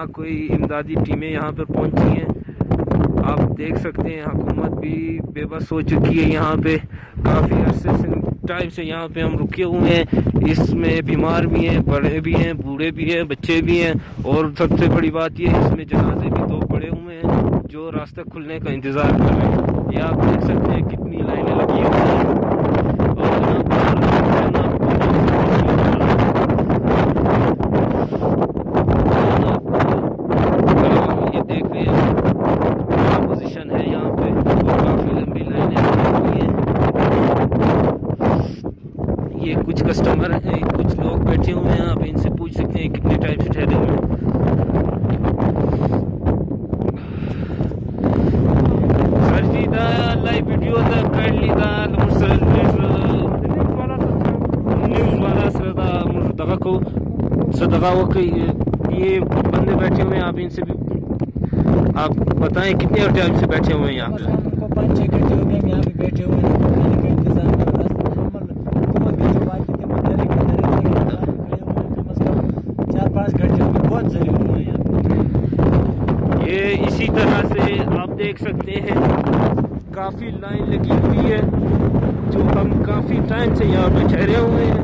ना कोई इमदादी टीमें यहाँ पर पहुंची हैं। आप देख सकते हैं हुकूमत भी बेबस हो चुकी है। यहाँ पे काफ़ी अरसे से टाइम से यहाँ पे हम रुके हुए हैं। इसमें बीमार भी हैं, बड़े भी हैं, बूढ़े भी हैं, बच्चे भी हैं, और सबसे बड़ी बात ये है इसमें जनाजे भी दो पड़े हुए हैं जो रास्ता खुलने का इंतज़ार कर रहे हैं। ये आप देख सकते हैं कितनी लाइनें लगी हुई हैं। ये देख रहे हैं क्या पोजीशन है यहाँ पे, और काफ़ी लंबी लाइनें लगी हुई हैं। ये कुछ कस्टमर हैं, कुछ लोग बैठे हुए हैं, आप इनसे पूछ सकते हैं कितने टाइम से ठहरे हुए हैं। लाइव वीडियो कर लीदा न्यूज़ वाला सदका को सदका हो कि ये बंदे बैठे हुए हैं। आप इनसे भी आप बताएं कितने टाइम से बैठे हुए हैं यहाँ पे? 5-6 घंटे हो गए हम यहाँ पे बैठे हुए हैं। खाने का इंतजाम है, हुकूमत के जो वाजिब थे वो खड़े कम से कम 4-5 घंटे हो गए, बहुत जरूरी हुआ है यहाँ पे। ये इसी तरह से आप देख सकते हैं काफ़ी लाइन लगी हुई है, जो हम काफ़ी टाइम से यहाँ पे ठहरे हुए हैं।